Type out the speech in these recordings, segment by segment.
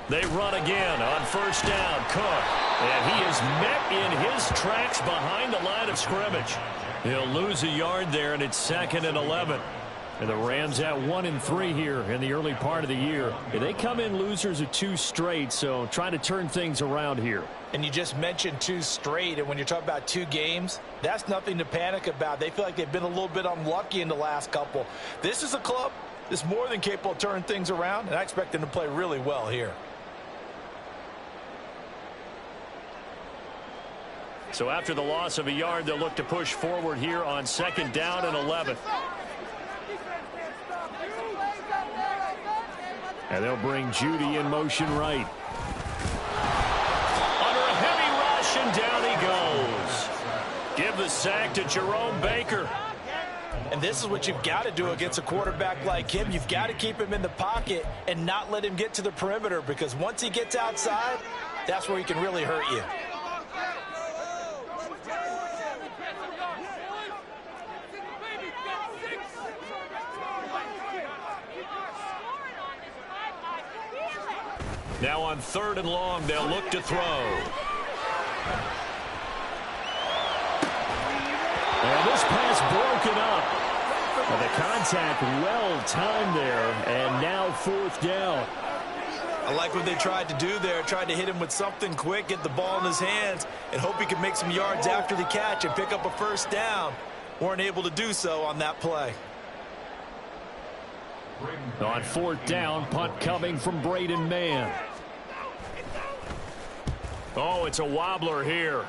They run again on first down. Cook. And he is met in his tracks behind the line of scrimmage. He'll lose a yard there, and it's 2nd and 11. And the Rams at 1-3 here in the early part of the year. And they come in losers of 2 straight, so trying to turn things around here. And you just mentioned 2 straight, and when you're talking about 2 games, that's nothing to panic about. They feel like they've been a little bit unlucky in the last couple. This is a club that's more than capable of turning things around, and I expect them to play really well here. So after the loss of a yard, they'll look to push forward here on 2nd down and 11. And they'll bring Judy in motion right. Under a heavy rush, and down he goes. Give the sack to Jerome Baker. And this is what you've got to do against a quarterback like him. You've got to keep him in the pocket and not let him get to the perimeter, because once he gets outside, that's where he can really hurt you. Now on 3rd and long, they'll look to throw. And this pass broken up. But the contact well timed there, and now 4th down. I like what they tried to do there. Tried to hit him with something quick, get the ball in his hands, and hope he could make some yards after the catch and pick up a 1st down. Weren't able to do so on that play. On 4th down, punt coming from Braden Mann. Oh, it's a wobbler here.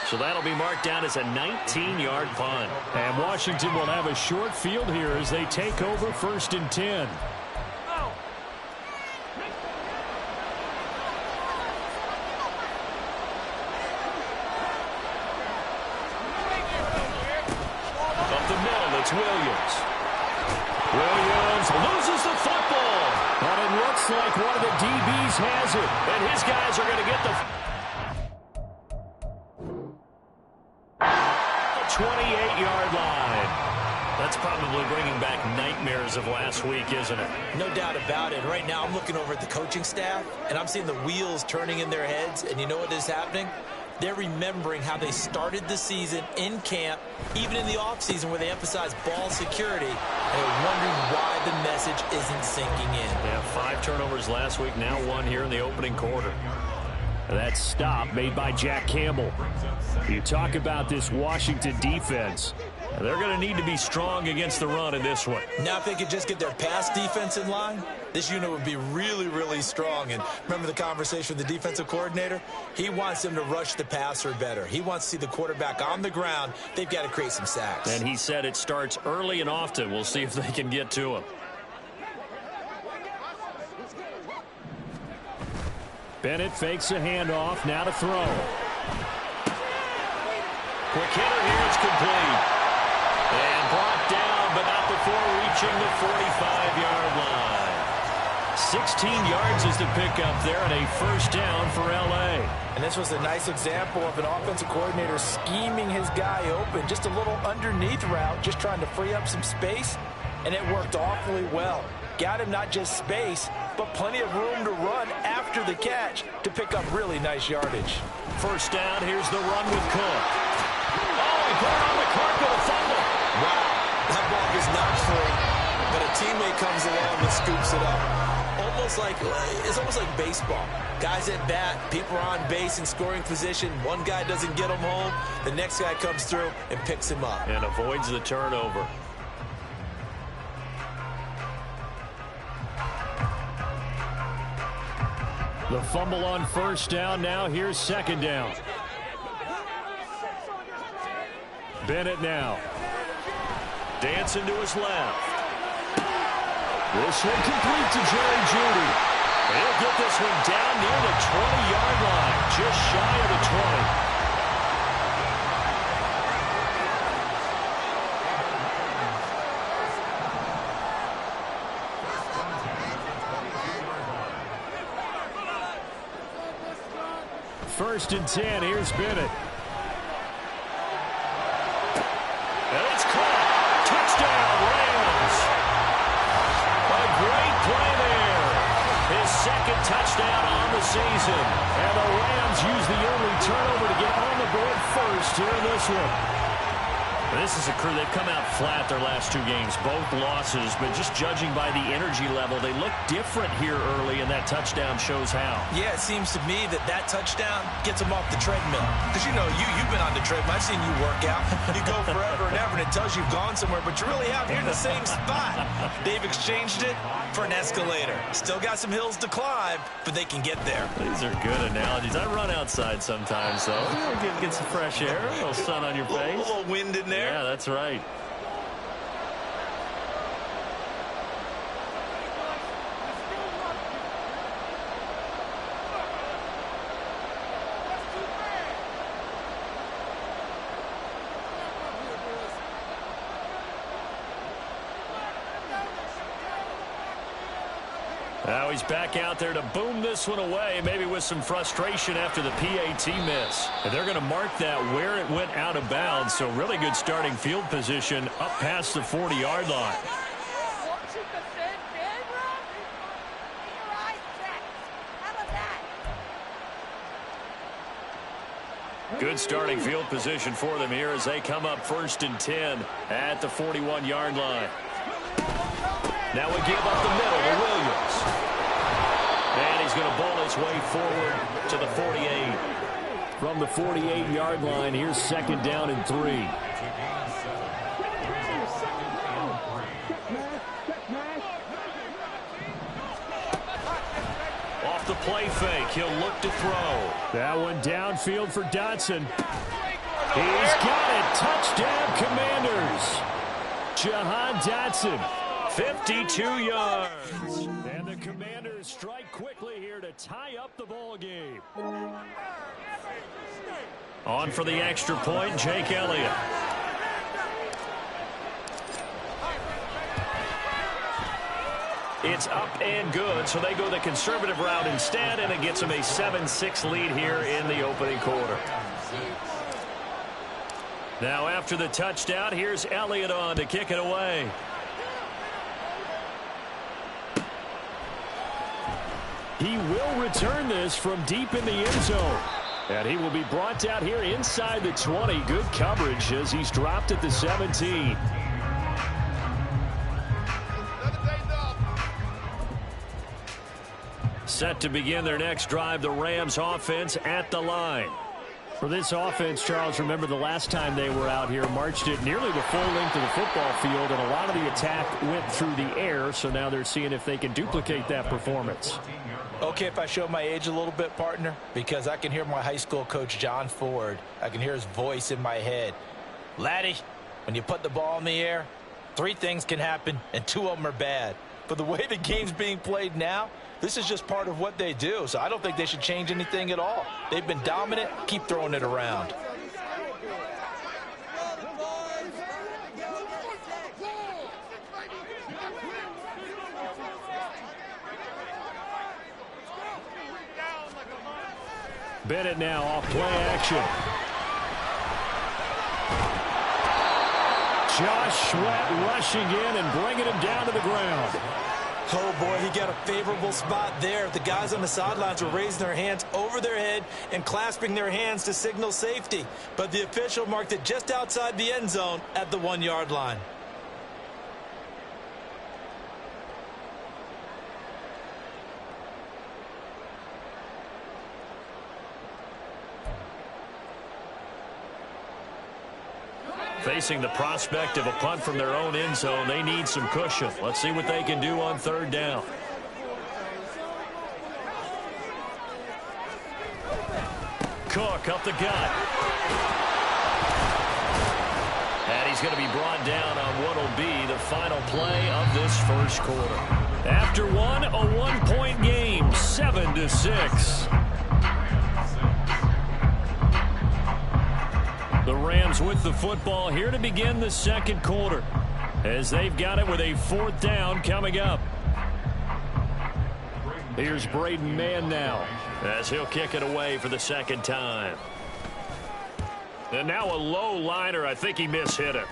So that'll be marked down as a 19-yard punt. And Washington will have a short field here as they take over 1st and 10. Up the middle, it's Williams. Williams loses the football. And it looks like one of the DBs has it. And his guys are going to get the 28-yard line. That's probably bringing back nightmares of last week, isn't it? No doubt about it. Right now I'm looking over at the coaching staff, and I'm seeing the wheels turning in their heads. And you know what is happening? They're remembering how they started the season in camp, even in the offseason where they emphasized ball security, and they're wondering why the message isn't sinking in. Yeah, 5 turnovers last week, now 1 here in the opening quarter. That stop made by Jack Campbell. You talk about this Washington defense. They're going to need to be strong against the run in this one. Now if they could just get their pass defense in line, this unit would be really, really strong. And remember the conversation with the defensive coordinator? He wants them to rush the passer better. He wants to see the quarterback on the ground. They've got to create some sacks. And he said it starts early and often. We'll see if they can get to him. Bennett fakes a handoff, now to throw. Quick hitter here, it's complete. And brought down, but not before reaching the 45-yard line. 16 yards is the pickup there, and a 1st down for L.A. And this was a nice example of an offensive coordinator scheming his guy open. Just a little underneath route, just trying to free up some space, and it worked awfully well. Got him not just space, but plenty of room to run after the catch to pick up really nice yardage. 1st down, here's the run with Cook. Oh, he put it on the carpet, a fumble. Wow, that ball is not free, but a teammate comes along and scoops it up. It's almost like baseball. Guys at bat, people are on base in scoring position. One guy doesn't get him home, the next guy comes through and picks him up. And avoids the turnover. The fumble on 1st down. Now here's 2nd down. Bennett now. Dancing to his left. This one complete to Jerry Jeudy. He'll get this one down near the 20-yard line. Just shy of the 20. First and 10, here's Bennett. And it's caught. Touchdown, Rams. A touchdown on the season. And the Rams use the early turnover to get on the board first here in this one. This is a crew, they've come out flat their last two games, both losses, but just judging by the energy level, they look different here early, and that touchdown shows how. Yeah, it seems to me that touchdown gets them off the treadmill. Because, you know, you've been on the treadmill. I've seen you work out. You go forever and ever, and it tells you've gone somewhere, but you really haven't. You're in the same spot. They've exchanged it for an escalator. Still got some hills to climb, but they can get there. These are good analogies. I run outside sometimes, so get some fresh air, a little sun on your face. A little wind in there. Yeah, that's right. Now he's back out there to boom this one away, maybe with some frustration after the PAT miss. And they're going to mark that where it went out of bounds, so really good starting field position up past the 40-yard line. Good starting field position for them here as they come up 1st and 10 at the 41-yard line. Now we give up the middle to Williams. And he's going to bowl his way forward to the 48. From the 48-yard line, here's 2nd down and 3. Off the play fake, he'll look to throw. That one downfield for Dotson. He's got it. Touchdown, Commanders. Jahan Dotson. 52 yards. And the Commanders strike quickly here to tie up the ball game. On for the extra point, Jake Elliott. It's up and good, so they go the conservative route instead, and it gets them a 7-6 lead here in the opening quarter. Now after the touchdown, here's Elliott on to kick it away. He will return this from deep in the end zone. And he will be brought down here inside the 20. Good coverage as he's dropped at the 17. Set to begin their next drive, the Rams offense at the line. For this offense, Charles, remember the last time they were out here, marched it nearly the full length of the football field, and a lot of the attack went through the air, so now they're seeing if they can duplicate that performance. Okay, if I show my age a little bit, partner, because I can hear my high school coach, John Ford. I can hear his voice in my head. Laddie, when you put the ball in the air, 3 things can happen, and 2 of them are bad. But the way the game's being played now, this is just part of what they do, so I don't think they should change anything at all. They've been dominant. Keep throwing it around. Bennett now off play action. Josh Sweat rushing in and bringing him down to the ground. Oh, boy, he got a favorable spot there. The guys on the sidelines were raising their hands over their head and clasping their hands to signal safety. But the official marked it just outside the end zone at the 1-yard line. Facing the prospect of a punt from their own end zone, they need some cushion. Let's see what they can do on 3rd down. Cook up the gut. And he's going to be brought down on what will be the final play of this first quarter. After one, a 1-point game, 7-6. The Rams with the football here to begin the second quarter as they've got it with a 4th down coming up. Here's Braden Mann now as he'll kick it away for the 2nd time. And now a low liner. I think he mishit it.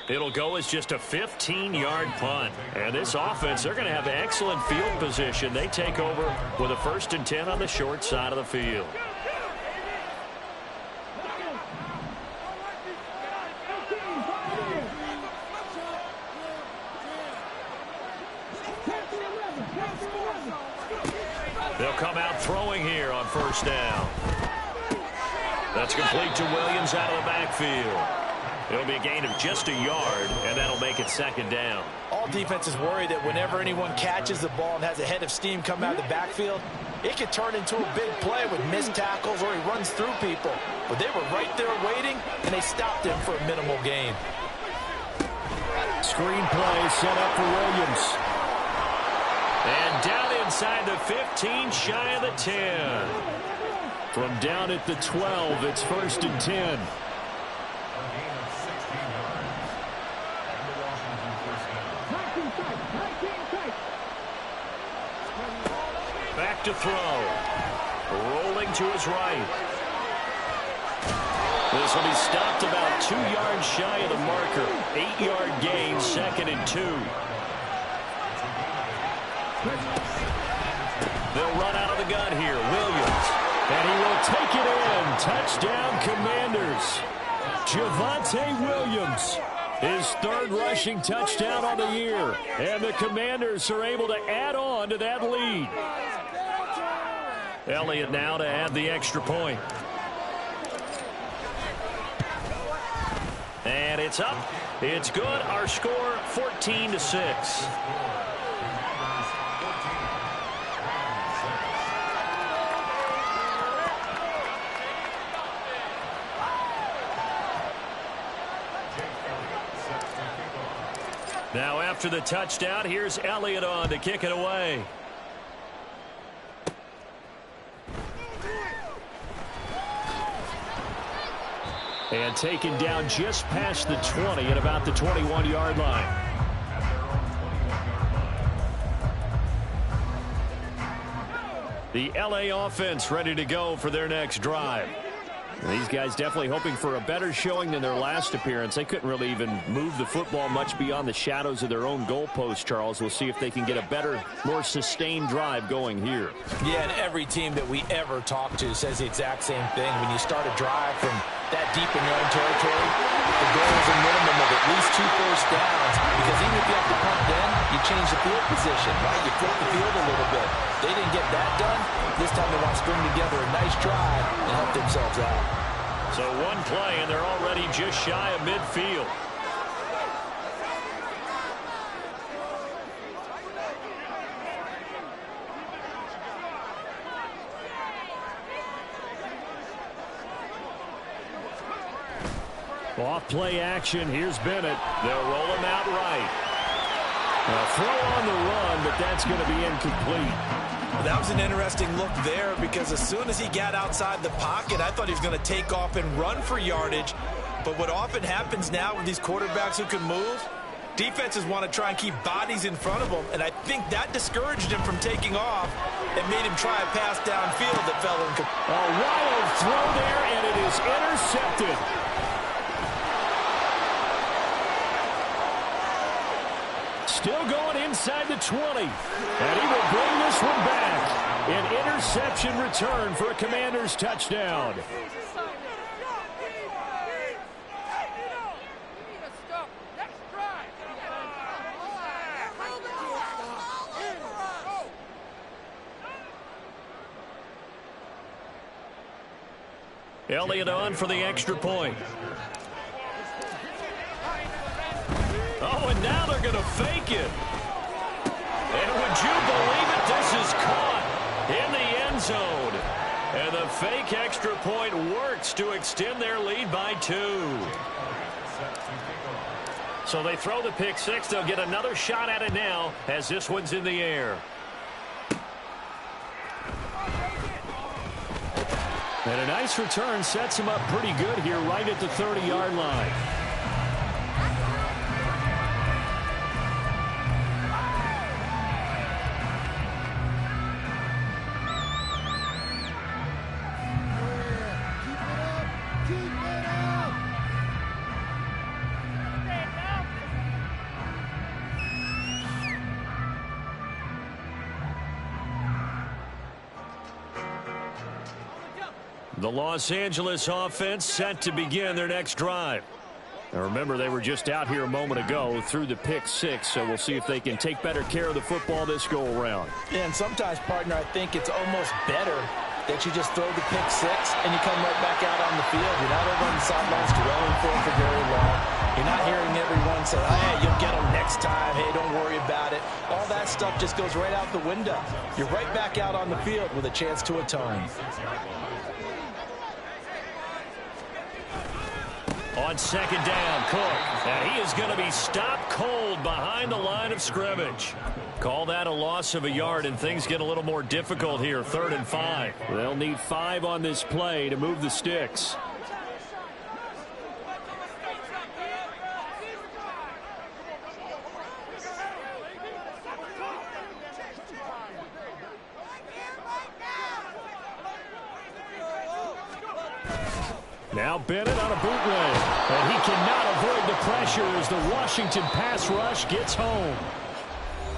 It'll go as just a 15-yard punt. And this offense, they're going to have excellent field position. They take over with a 1st and 10 on the short side of the field. They'll come out throwing here on 1st down. That's complete to Williams out of the backfield. It'll be a gain of just a yard, and that'll make it 2nd down. All defenses worry that whenever anyone catches the ball and has a head of steam come out of the backfield, it could turn into a big play with missed tackles or he runs through people. But they were right there waiting, and they stopped him for a minimal gain. Screen play set up for Williams. And down inside the 15, shy of the 10. From down at the 12, it's 1st and 10. Back to throw. Rolling to his right. This will be stopped about 2 yards shy of the marker. 8-yard gain, 2nd and 2. They'll run out of the gun here. Williams. And he will take it in. Touchdown, Commanders. Javonte Williams. His 3rd rushing touchdown on the year. And the Commanders are able to add on to that lead. Elliott now to add the extra point. And it's up. It's good. Our score, 14-6. Now after the touchdown, here's Elliott on to kick it away. And taken down just past the 20 at about the 21-yard line. The LA offense ready to go for their next drive. These guys definitely hoping for a better showing than their last appearance. They couldn't really even move the football much beyond the shadows of their own goalpost, Charles. We'll see if they can get a better, more sustained drive going here. Yeah, and every team that we ever talk to says the exact same thing. When you start a drive from that deep in your own territory, the goal is a minimum of at least 2 first downs, because even if you have to punt then, you change the field position, right? You flip the field a little bit. They didn't get that done. This time they want to string together a nice drive and help themselves out. So one play, and they're already just shy of midfield. Off play action. Here's Bennett. They'll roll him out right. A throw on the run, but that's going to be incomplete. Well, that was an interesting look there, because as soon as he got outside the pocket, I thought he was going to take off and run for yardage. But what often happens now with these quarterbacks who can move, defenses want to try and keep bodies in front of them, and I think that discouraged him from taking off and made him try a pass downfield that fell in. A wild throw there, and it is intercepted. Still going inside the 20. And he will bring this one back. An interception return for a Commanders touchdown. Elliott on for the extra point. Oh, and now they're going to fake it. And would you believe it? This is caught in the end zone. And the fake extra point works to extend their lead by 2. So they throw the pick six. They'll get another shot at it now as this one's in the air. And a nice return sets him up pretty good here right at the 30-yard line. The Los Angeles offense set to begin their next drive. Now remember, they were just out here a moment ago through the pick six, so we'll see if they can take better care of the football this go-around. Yeah, and sometimes, partner, I think it's almost better that you just throw the pick six and you come right back out on the field. You're not over on the sidelines dwelling for very long. You're not hearing everyone say, oh, hey, you'll get them next time. Hey, don't worry about it. All that stuff just goes right out the window. You're right back out on the field with a chance to atone. On second down, Cook. And he is going to be stopped cold behind the line of scrimmage. Call that a loss of a yard, and things get a little more difficult here, 3rd and 5. They'll need 5 on this play to move the sticks. Now Bennett on a bootleg, and he cannot avoid the pressure as the Washington pass rush gets home.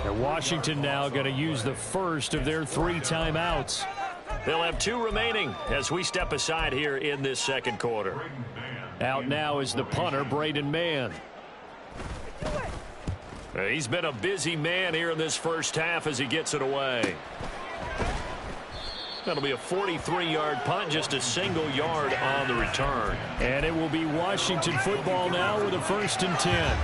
And Washington now going to use the first of their 3 timeouts. They'll have 2 remaining as we step aside here in this second quarter. Out now is the punter, Braden Mann. He's been a busy man here in this first half as he gets it away. That'll be a 43-yard punt, just a single yard on the return. And it will be Washington football now with a 1st and 10.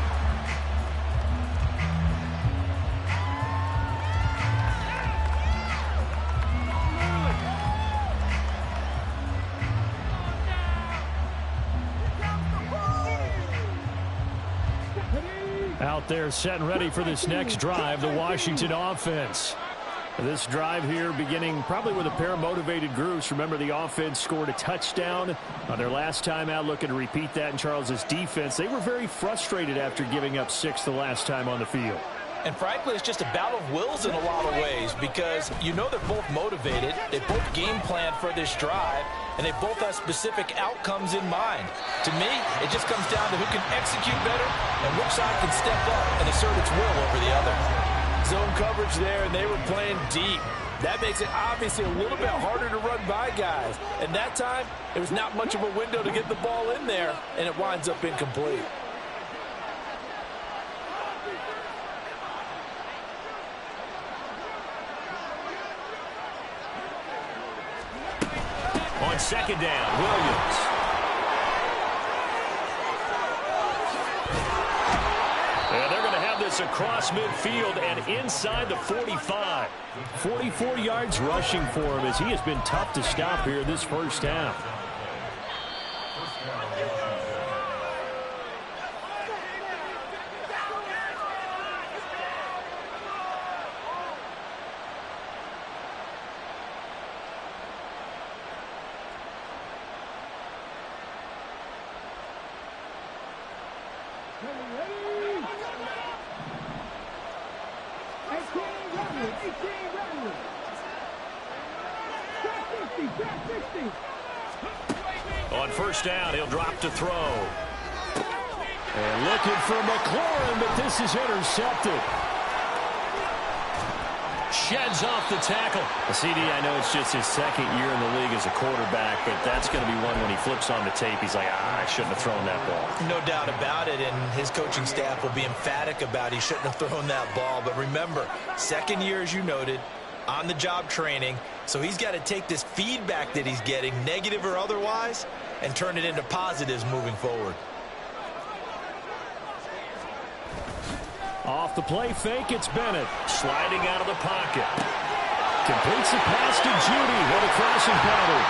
Out there set and ready for this next drive, the Washington offense. This drive here beginning probably with a pair of motivated groups. Remember, the offense scored a touchdown on their last time out, looking to repeat that in Charles's defense. They were very frustrated after giving up 6 the last time on the field. And frankly, it's just a battle of wills in a lot of ways because you know they're both motivated. They both game plan for this drive, and they both have specific outcomes in mind. To me, it just comes down to who can execute better and which side can step up and assert its will over the other. Zone coverage there, and they were playing deep. That makes it obviously a little bit harder to run by guys. And that time, there was not much of a window to get the ball in there, and it winds up incomplete. On second down, Williams. And they're going to have this across midfield and inside the 45. 44 yards rushing for him as he has been tough to stop here this first half. On first down, he'll drop to throw. And looking for McLaurin, but this is intercepted. Sheds off the tackle. CD, I know it's just his second year in the league as a quarterback, but that's going to be one when he flips on the tape, he's like, I shouldn't have thrown that ball. No doubt about it, and his coaching staff will be emphatic about he shouldn't have thrown that ball. But remember, second year, as you noted, on-the-job training, so he's got to take this feedback that he's getting, negative or otherwise, and turn it into positives moving forward. Off the play fake, it's Bennett. Sliding out of the pocket. Completes the pass to Judy. What a crossing pattern.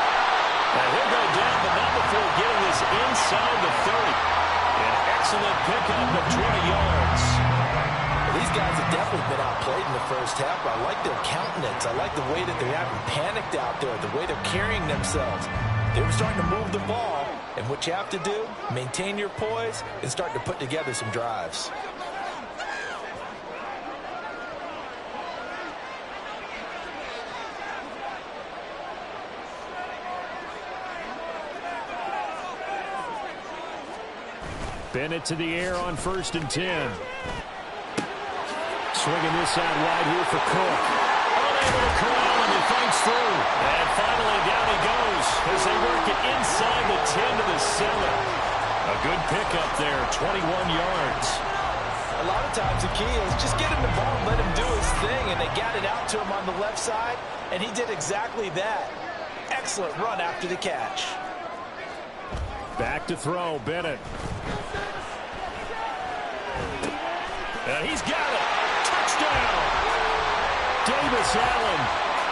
And he'll go down, but not before getting this inside the 30. An excellent pickup of 20 yards. Well, these guys have definitely been outplayed in the first half. I like their countenance. I like the way that they haven't panicked out there, the way they're carrying themselves. They were starting to move the ball, and what you have to do, maintain your poise and start to put together some drives. Bennett to the air on 1st and 10. Swinging this out wide here for Cook. Unable to corral him, he fights through. And finally down he goes as they work pickup there, 21 yards. A lot of times the key is just get him the ball and let him do his thing, and they got it out to him on the left side, and he did exactly that. Excellent run after the catch. Back to throw, Bennett. And he's got it. Touchdown. Davis Allen,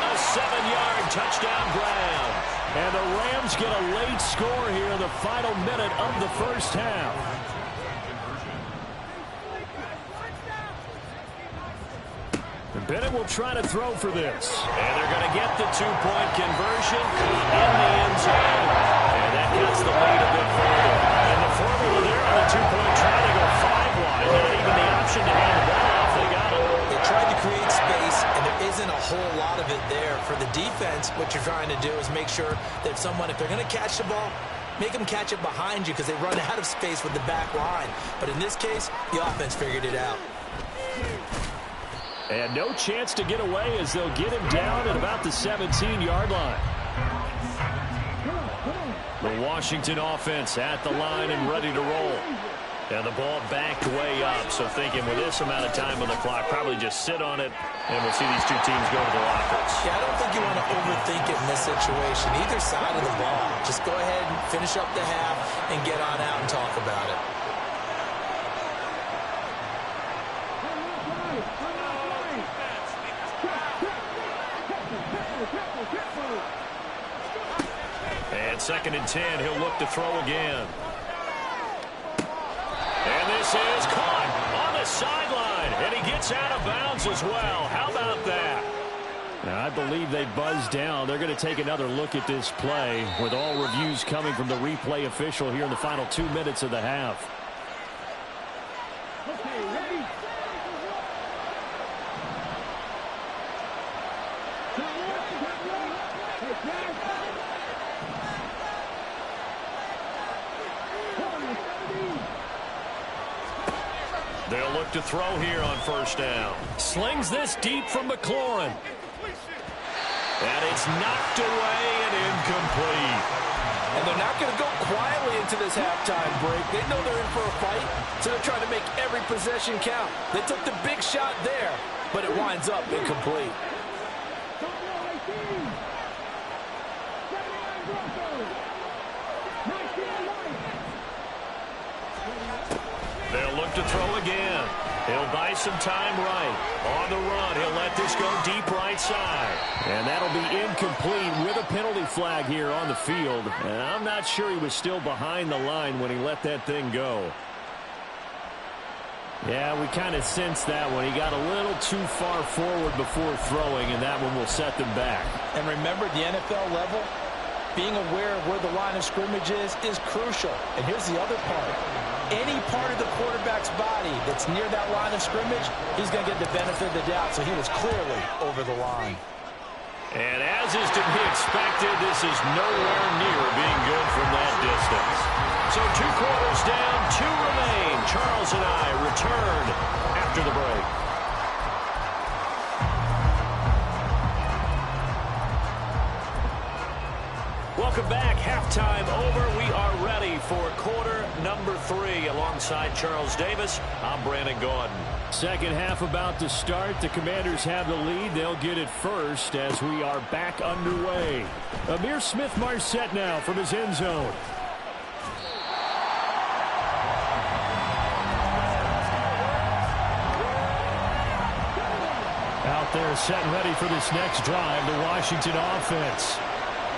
a 7-yard touchdown grab. And the Rams get a late score here in the final minute of the first half. And Bennett will try to throw for this. And they're going to get the 2-point conversion in the end zone. And that gets the lead a bit further. And the formula there on the 2-point try to go 5 wide. Not even the option to hand the ball off. They got it. They tried to create space, and there isn't a whole lot of it there. For the defense, what you're trying to do is make sure that if they're going to catch the ball, make them catch it behind you because they run out of space with the back line. But in this case, the offense figured it out. And no chance to get away as they'll get him down at about the 17-yard line. The Washington offense at the line and ready to roll. And the ball backed way up. So thinking with this amount of time on the clock, probably just sit on it, and we'll see these two teams go to the lockers. Yeah, I don't think you want to overthink it in this situation. Either side of the ball. Just go ahead and finish up the half and get on out and talk about it. And 2nd and 10, he'll look to throw again. And this is caught on the sideline. And he gets out of bounds as well. How about that? Now, I believe they buzzed down. They're going to take another look at this play with all reviews coming from the replay official here in the final 2 minutes of the half. They'll look to throw here on 1st down. Slings this deep from McLaurin. And it's knocked away and incomplete. And they're not going to go quietly into this halftime break. They know they're in for a fight, so they're trying to make every possession count. They took the big shot there, but it winds up incomplete. They'll look to throw again. He'll buy some time right. On the run, he'll let this go deep right side. And that'll be incomplete with a penalty flag here on the field. And I'm not sure he was still behind the line when he let that thing go. Yeah, we kind of sensed that one. He got a little too far forward before throwing, and that one will set them back. And remember, the NFL level, being aware of where the line of scrimmage is crucial. And here's the other part. Any part of the quarterback's body that's near that line of scrimmage, he's going to get the benefit of the doubt. So he was clearly over the line. And as is to be expected, this is nowhere near being good from that distance. So 2 quarters down, 2 remain. Charles and I return after the break. Welcome back. Halftime over. We are ready for quarter number 3. Alongside Charles Davis, I'm Brandon Gaudin. Second half about to start. The Commanders have the lead. They'll get it first as we are back underway. Ihmir Smith-Marsette now from his end zone. Out there set and ready for this next drive, the Washington offense.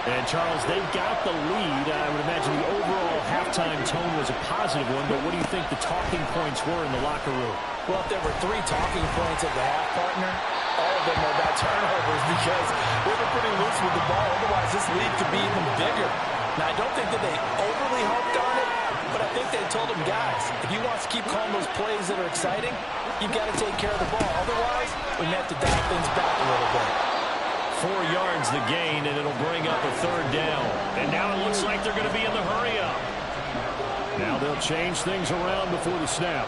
And, Charles, they've got the lead. I would imagine the overall halftime tone was a positive one, but what do you think the talking points were in the locker room? Well, if there were 3 talking points at the half, partner, all of them were about turnovers because they were pretty loose with the ball. Otherwise, this lead could be even bigger. Now, I don't think that they overly harped on it, but I think they told them, guys, if you want to keep calling those plays that are exciting, you've got to take care of the ball. Otherwise, we may have to dial things back a little bit. 4 yards the gain, and it'll bring up a 3rd down. And now it looks like they're going to be in the hurry-up. Now they'll change things around before the snap.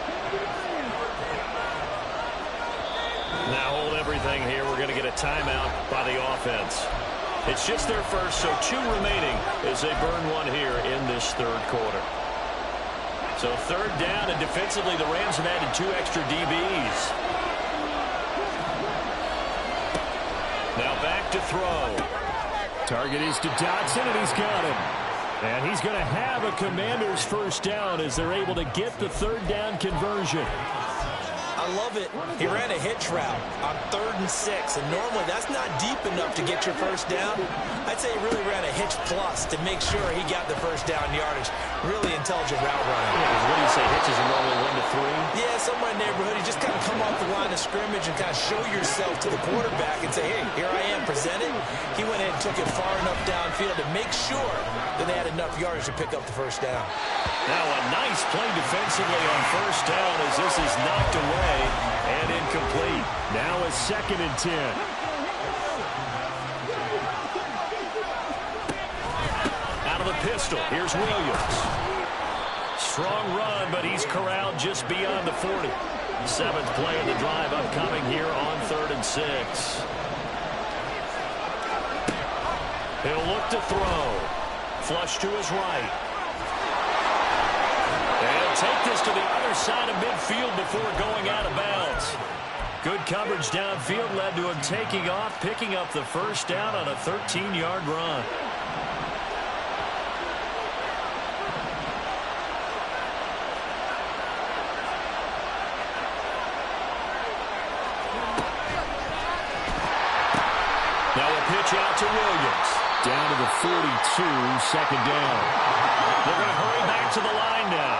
Now hold everything here. We're going to get a timeout by the offense. It's just their first, so 2 remaining as they burn one here in this 3rd quarter. So third down, and defensively, the Rams have added 2 extra DBs. Now back to throw. Target is to Dotson, and he's got him. And he's going to have a Commanders first down as they're able to get the third down conversion. I love it. He ran a hitch route on 3rd and 6, and normally that's not deep enough to get your first down. I'd say he really ran a hitch plus to make sure he got the first down yardage. Really intelligent route running. Yeah, what do you say, hitches are normally 1 to 3? Yeah, somewhere in the neighborhood. You just kind of come off the line of scrimmage and kind of show yourself to the quarterback and say, hey, here I am, presented. He went in and took it far enough downfield to make sure that they had enough yardage to pick up the first down. Now a nice play defensively on first down as this is knocked away and incomplete. Now a 2nd and 10. Out of the pistol, here's Williams. Strong run, but he's corralled just beyond the 40. 7th play of the drive upcoming here on 3rd and 6. He'll look to throw. Flush to his right. And take this to the other side of midfield before going out of bounds. Good coverage downfield led to him taking off, picking up the first down on a 13-yard run. Now a pitch out to Williams. Down to the 42, 2nd down. They're going to hurry back to the line now.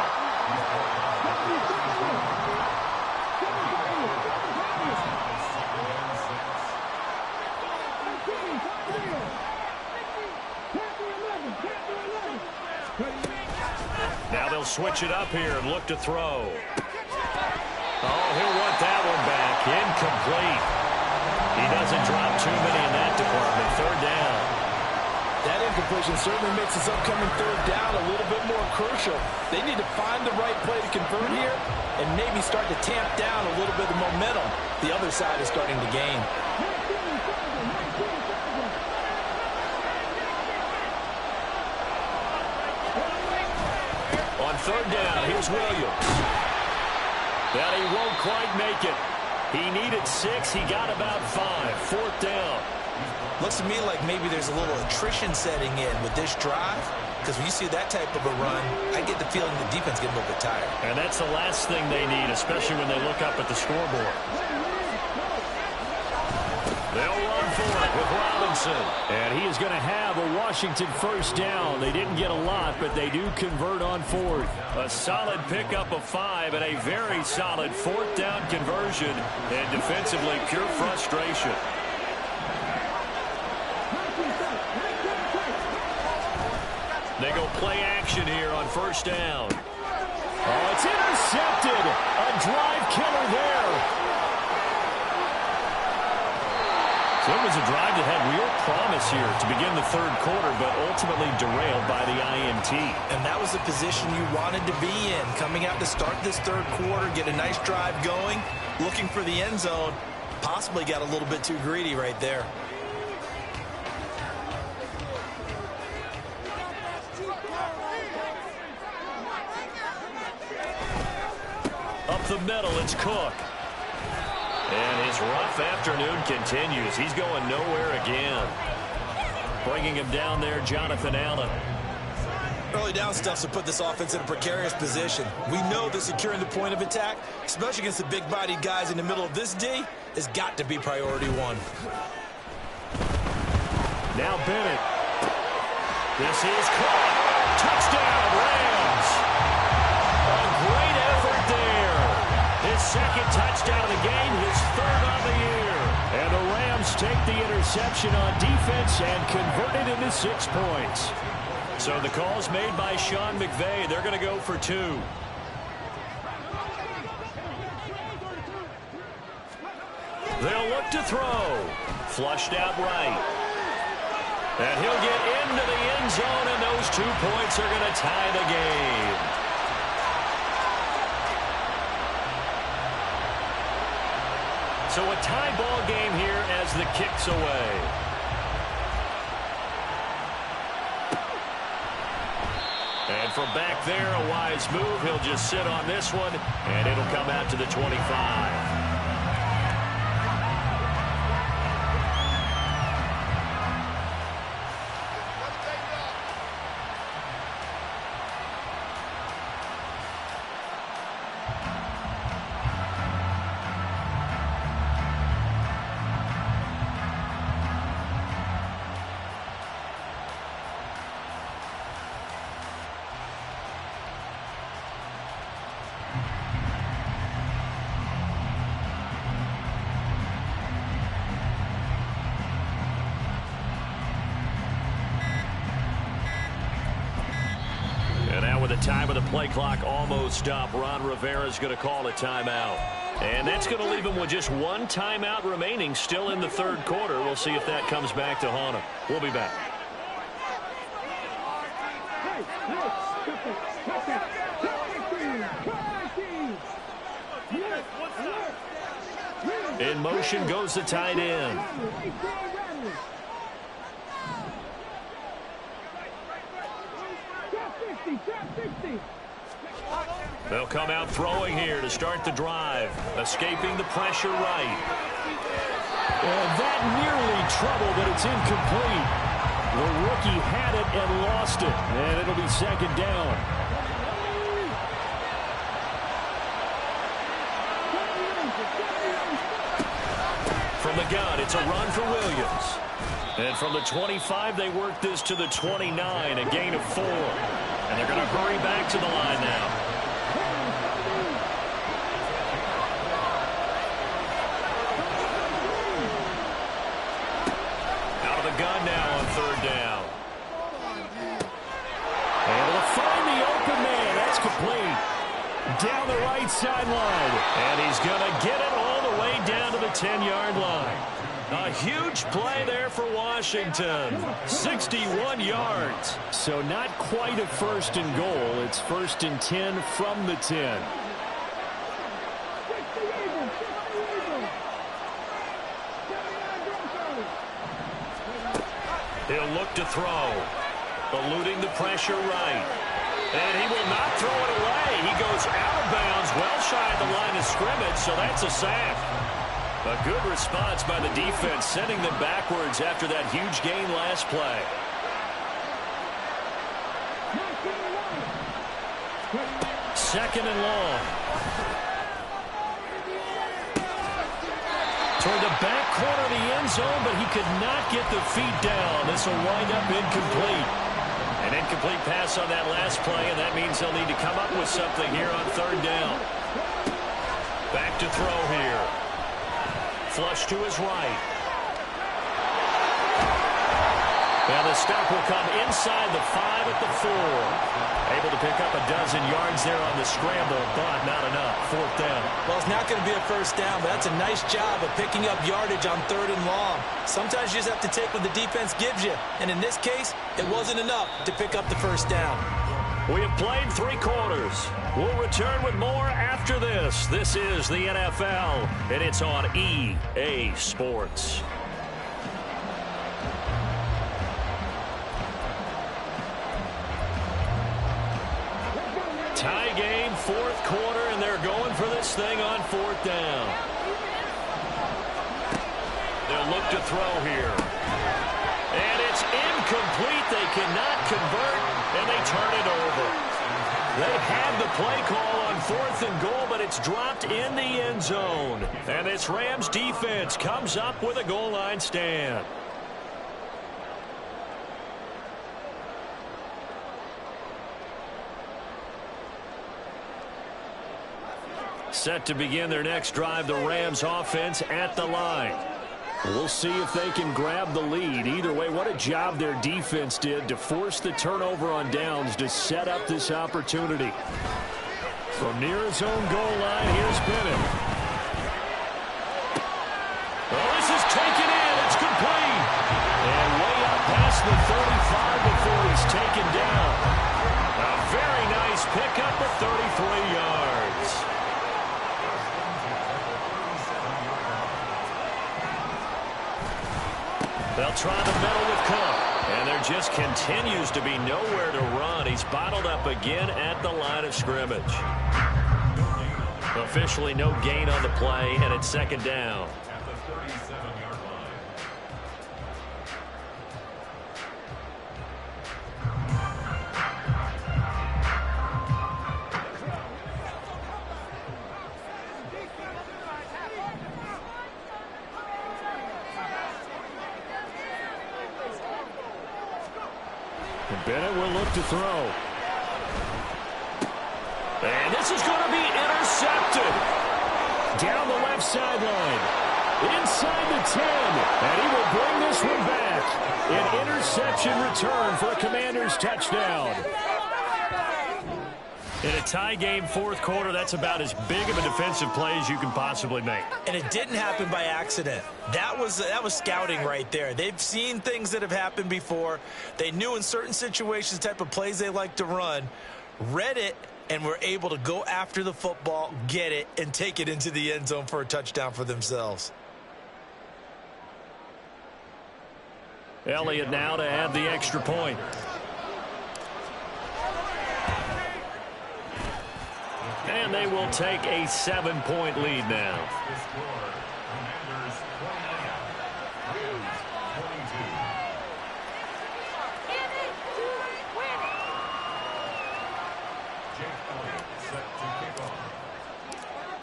Now they'll switch it up here and look to throw. Oh, he'll want that one back. Incomplete. He doesn't drop too many in that department. 3rd down. That incompletion certainly makes this upcoming 3rd down a little bit more crucial. They need to find the right play to convert here and maybe start to tamp down a little bit of momentum the other side is starting to gain. On 3rd down, here's Williams. But he won't quite make it. He needed 6. He got about 5. 4th down. Looks to me like maybe there's a little attrition setting in with this drive, because when you see that type of a run, I get the feeling the defense getting a little bit tired. And that's the last thing they need, especially when they look up at the scoreboard. They'll run for it with Robinson. And he is going to have a Washington first down. They didn't get a lot, but they do convert on 4th. A solid pickup of 5 and a very solid 4th down conversion. And defensively, pure frustration. They go play action here on first down. Oh, it's intercepted. A drive killer there. So it was a drive that had real promise here to begin the 3rd quarter, but ultimately derailed by the INT. And that was the position you wanted to be in, coming out to start this 3rd quarter, get a nice drive going, looking for the end zone. Possibly got a little bit too greedy right there. Up the middle, it's Cook. And his rough afternoon continues. He's going nowhere again. Bringing him down there, Jonathan Allen. Early down stuff to put this offense in a precarious position. We know that securing the point of attack, especially against the big-bodied guys in the middle of this D, has got to be priority 1. Now Bennett. This is caught. Touchdown, Rams. A great effort there. His 2nd touchdown of the game, his 3rd on the year. And the Rams take the interception on defense and convert it into 6 points. So the call's made by Sean McVay. They're going to go for 2. They'll look to throw. Flushed out right. And he'll get into the end zone, and those 2 points are going to tie the game. So a tie ball game here as the kick's away. And And from back there, a wise move. He'll just sit on this one, and it'll come out to the 25. The time of the play clock almost up. Ron Rivera's going to call a timeout. And that's going to leave him with just one timeout remaining still in the third quarter. We'll see if that comes back to haunt him. We'll be back. In motion goes the tight end. They'll come out throwing here to start the drive. Escaping the pressure right. And that nearly trouble, but it's incomplete. The rookie had it and lost it. And it'll be second down. From the gun, it's a run for Williams. And from the 25, they work this to the 29, a gain of 4. And they're going to hurry back to the line now. Out of the gun now on third down. Able to find the open man. That's complete. Down the right sideline. And he's going to get it all the way down to the 10-yard line. A huge play there for Washington. 61 yards. So not quite a first and goal. It's first and 10 from the 10. He'll look to throw. Eluding the pressure right. And he will not throw it away. He goes out of bounds, well shy of the line of scrimmage, so that's a sack. A good response by the defense, sending them backwards after that huge gain last play. Second and long. Toward the back corner of the end zone, but he could not get the feet down. This will wind up incomplete. An incomplete pass on that last play, and that means they'll need to come up with something here on third down. Back to throw here. Flush to his right. And the stop will come inside the 5 at the 4. Able to pick up a dozen yards there on the scramble, but not enough. Fourth down. Well, it's not going to be a first down, but that's a nice job of picking up yardage on third and long. Sometimes you just have to take what the defense gives you. And in this case, it wasn't enough to pick up the first down. We have played 3 quarters. We'll return with more after this. This is the NFL, and it's on EA Sports. Tie game, fourth quarter, and they're going for this thing on fourth down. They'll look to throw here. And it's incomplete. They cannot convert, and they turn it over. They had the play call on fourth and goal, but it's dropped in the end zone. And this Rams defense comes up with a goal line stand. Set to begin their next drive, the Rams offense at the line. We'll see if they can grab the lead. Either way, what a job their defense did to force the turnover on downs to set up this opportunity. From near his own goal line, here's Bennett. Oh, this is taken in. It's complete. And way up past the 35 before he's taken down. A very nice pickup of 33 yards. They'll try the middle with Cook. And they're just continues to be nowhere to run. He's bottled up again at the line of scrimmage. Officially no gain on the play, and it's second down. And Bennett will look to throw. And this is going to be intercepted. Down the left sideline. Inside the 10. And he will bring this one back. An interception return for a Commanders touchdown. In a tie game fourth quarter, that's about as big of a defensive play as you can possibly make. And it didn't happen by accident. That was scouting right there. They've seen things that have happened before. They knew in certain situations the type of plays they like to run, read it, and were able to go after the football, get it, and take it into the end zone for a touchdown for themselves. Elliott now to add the extra point. And they will take a 7-point lead now.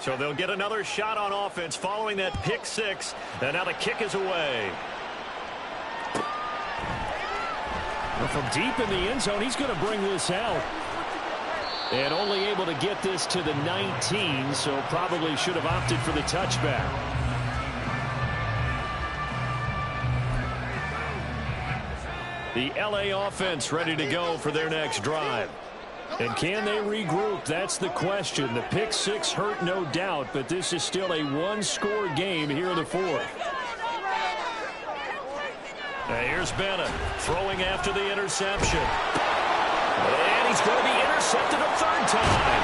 So they'll get another shot on offense following that pick six. And now the kick is away. Well, from deep in the end zone, he's going to bring this out. And only able to get this to the 19, so probably should have opted for the touchback. The LA offense ready to go for their next drive. And can they regroup? That's the question. The pick six hurt, no doubt, but this is still a one-score game here in the fourth. Now here's Bennett throwing after the interception. And he's going to be intercepted a third time.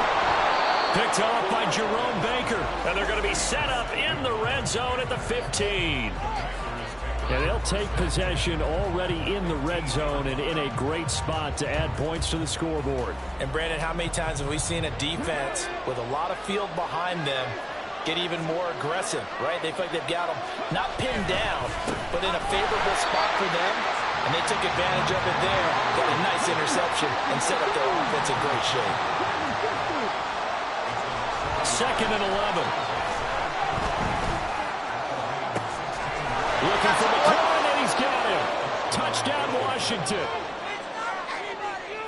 Picked off by Jerome Baker. And they're going to be set up in the red zone at the 15. And they'll take possession already in the red zone and in a great spot to add points to the scoreboard. And, Brandon, how many times have we seen a defense with a lot of field behind them get even more aggressive, right? They feel like they've got them not pinned down, but in a favorable spot for them. And they took advantage of it there, got a nice interception, and set up their offense in great shape. 2nd and 11. Looking for McLaurin, and he's got him. Touchdown, Washington.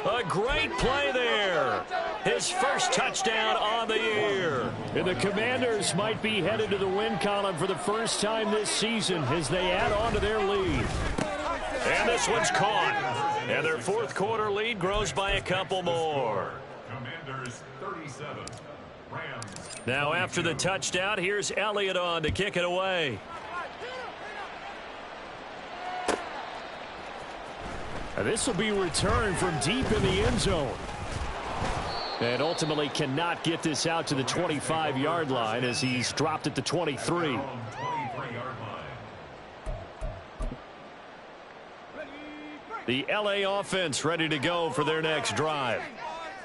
A great play there. His first touchdown on the year. And the Commanders might be headed to the win column for the first time this season as they add on to their lead. And this one's caught. And their fourth quarter lead grows by a couple more. Commanders 37. Rams. Now after the touchdown, here's Elliott on to kick it away. And this will be returned from deep in the end zone. And ultimately cannot get this out to the 25-yard line as he's dropped at the 23. The LA offense ready to go for their next drive.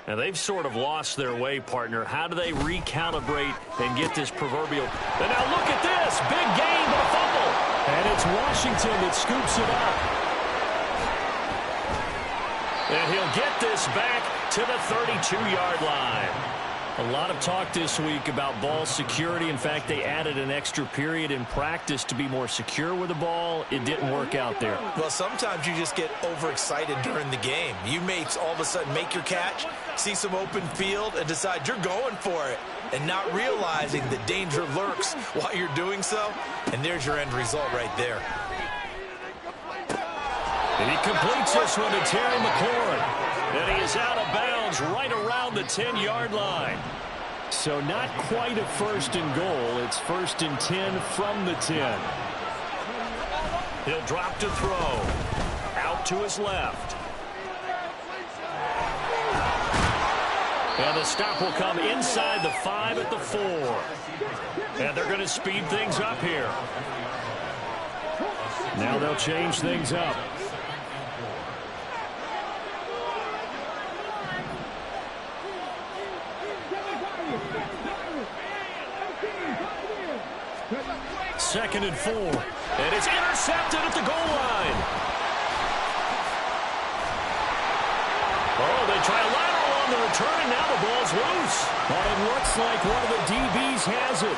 Now they've sort of lost their way, partner. How do they recalibrate and get this proverbial? And now look at this. Big gain, but a fumble. And it's Washington that scoops it up. And he'll get this back to the 32-yard line. A lot of talk this week about ball security. In fact, they added an extra period in practice to be more secure with the ball. It didn't work out there. Well, sometimes you just get overexcited during the game. You may all of a sudden make your catch, see some open field, and decide you're going for it, and not realizing the danger lurks while you're doing so. And there's your end result right there. And he completes this one to Terry McLaurin. And he is out of bounds right around the 10-yard line. So not quite a 1st and goal. It's 1st and 10 from the 10. He'll drop to throw. Out to his left. And the stop will come inside the 5 at the 4. And they're going to speed things up here. Now they'll change things up. 2nd and 4. And it's intercepted at the goal line. Oh, they try a lateral on the return, and now the ball's loose. But it looks like one of the DBs has it.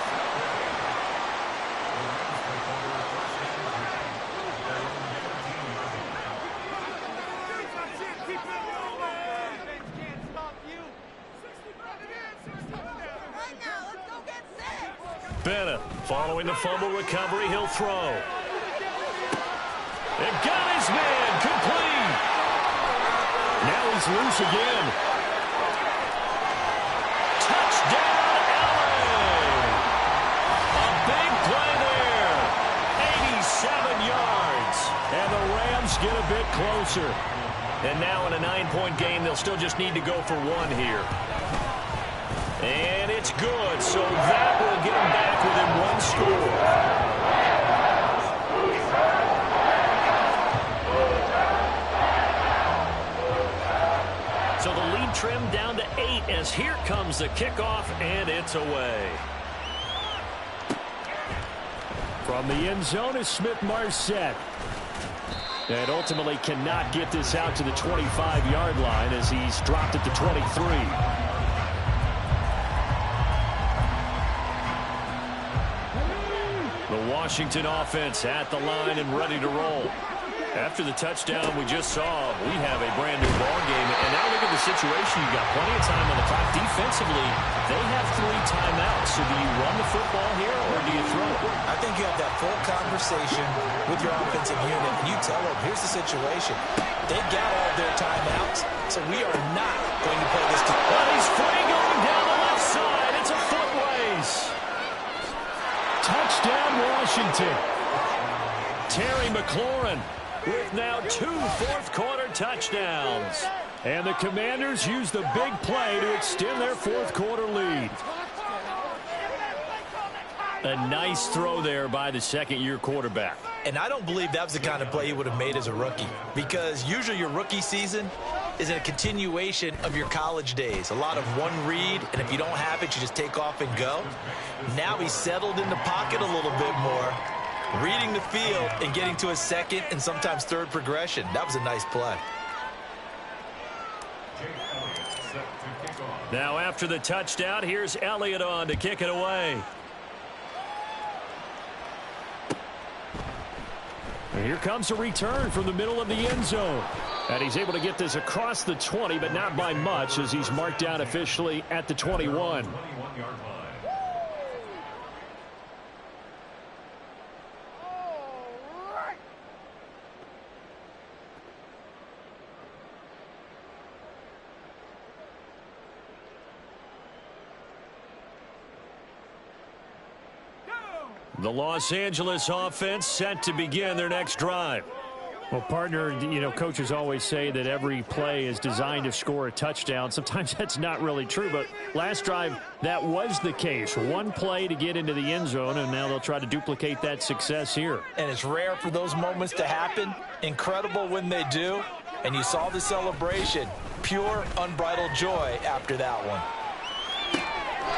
Bennett, following the fumble recovery, he'll throw. It got his man, complete. Now he's loose again. Touchdown, LA. A big play there. 87 yards. And the Rams get a bit closer. And now in a 9-point game, they'll still just need to go for one here. And it's good, so that will get them back within one score. So the lead trimmed down to 8 as here comes the kickoff, and it's away. From the end zone is Smith-Marsette. And ultimately cannot get this out to the 25-yard line as he's dropped at the 23. The Washington offense at the line and ready to roll. After the touchdown we just saw, we have a brand new ball game. And now look at the situation. You've got plenty of time on the clock. Defensively, they have 3 timeouts. So do you run the football here or do you throw it? I think you have that full conversation with your offensive unit. And you tell them, here's the situation. They've got all of their timeouts, so we are not going to play this. But he's free going down the left side. It's a foot race. Touchdown, Washington. Terry McLaurin with now 2 fourth-quarter touchdowns. And the Commanders use the big play to extend their fourth-quarter lead. A nice throw there by the second-year quarterback. And I don't believe that was the kind of play he would have made as a rookie, because usually your rookie season is a continuation of your college days. A lot of one read, and if you don't have it, you just take off and go. Now he's settled in the pocket a little bit more, reading the field and getting to a second and sometimes third progression. That was a nice play. Now after the touchdown, here's Elliott on to kick it away. And here comes a return from the middle of the end zone. And he's able to get this across the 20, but not by much as he's marked down officially at the 21. The Los Angeles offense set to begin their next drive. Well, partner, you know, coaches always say that every play is designed to score a touchdown. Sometimes that's not really true, but last drive, that was the case. One play to get into the end zone, and now they'll try to duplicate that success here. And it's rare for those moments to happen. Incredible when they do. And you saw the celebration. Pure, unbridled joy after that one.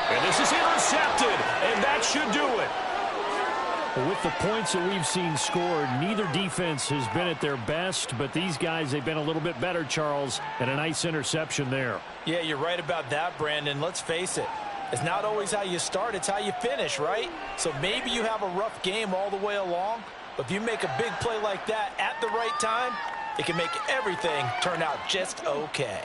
And this is intercepted, and that should do it. With the points that we've seen scored, neither defense has been at their best, but these guys, they've been a little bit better, Charles, and a nice interception there. Yeah, you're right about that, Brandon. Let's face it. It's not always how you start, it's how you finish, right? So maybe you have a rough game all the way along, but if you make a big play like that at the right time, it can make everything turn out just okay.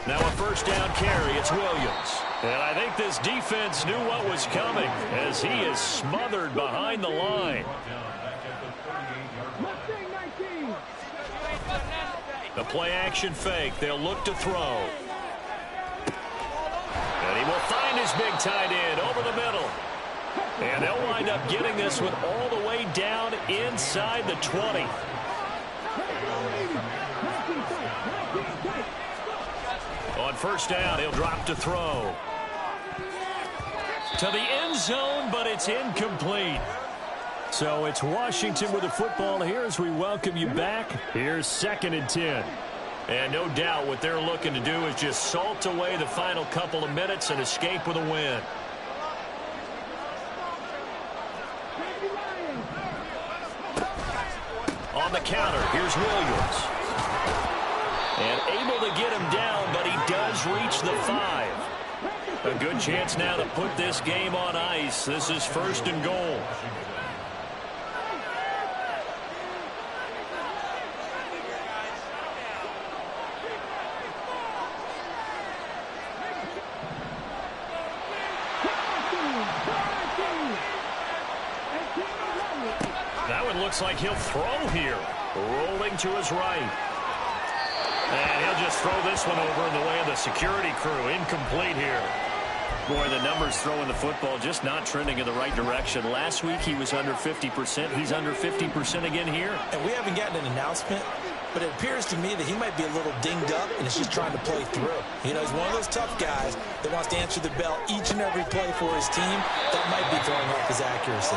Now a first down carry. It's Williams. And I think this defense knew what was coming as he is smothered behind the line. The play action fake. They'll look to throw. And he will find his big tight end over the middle. And they'll wind up getting this one all the way down inside the 20. On first down, he'll drop to throw. To the end zone, but it's incomplete. So it's Washington with the football here as we welcome you back. Here's 2nd and 10. And no doubt what they're looking to do is just salt away the final couple of minutes and escape with a win. On the counter, here's Williams. And able to get him down, but he does reach the 5. A good chance now to put this game on ice. This is 1st and goal. That one looks like he'll throw here. Rolling to his right. And he'll just throw this one over in the way of the security crew. Incomplete here. Boy, the numbers throwing the football just not trending in the right direction. Last week he was under 50%. He's under 50% again here. And we haven't gotten an announcement, but it appears to me that he might be a little dinged up and is just trying to play through. You know, he's one of those tough guys that wants to answer the bell each and every play for his team. That might be throwing off his accuracy.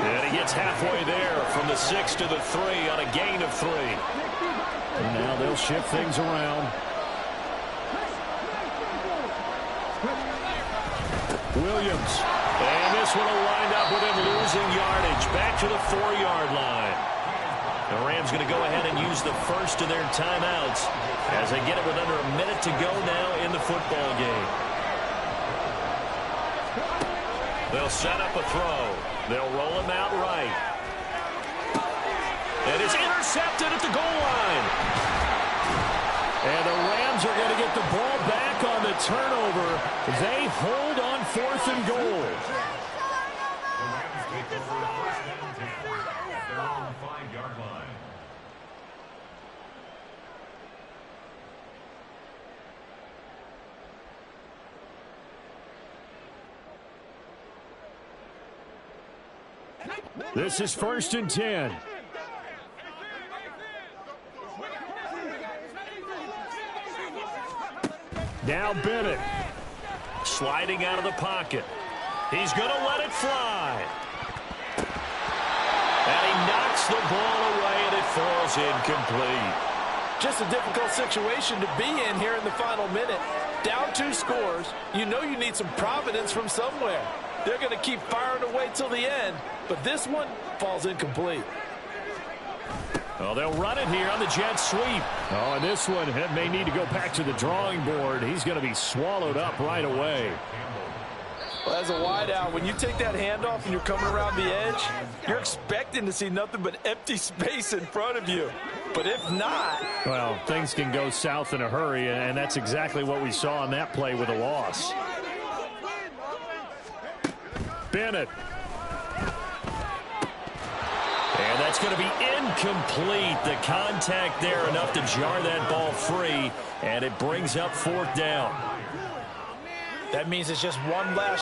And he gets halfway there from the 6 to the 3 on a gain of 3. And now they'll shift things around. Williams. And this one will wind up with him losing yardage. Back to the 4-yard line. The Rams going to go ahead and use the first of their timeouts as they get it with under a minute to go now in the football game. They'll set up a throw. They'll roll him out right. And it's intercepted at the goal line. And the Rams are going to get the ball back on the turnover. They hold on 4th and goal. The Rams take over 1st and 10 at their own 5-yard line. This is 1st and 10. Now Bennett. Sliding out of the pocket. He's going to let it fly. And he knocks the ball away, and it falls incomplete. Just a difficult situation to be in here in the final minute. Down 2 scores. You know you need some providence from somewhere. They're going to keep firing away till the end, but this one falls incomplete. Well, they'll run it here on the jet sweep. Oh, and this one may need to go back to the drawing board. He's going to be swallowed up right away. Well, as a wideout, when you take that handoff and you're coming around the edge, you're expecting to see nothing but empty space in front of you. But if not... Well, things can go south in a hurry, and that's exactly what we saw on that play with a loss. Bennett. And that's going to be incomplete. The contact there enough to jar that ball free, and it brings up 4th down. That means it's just one last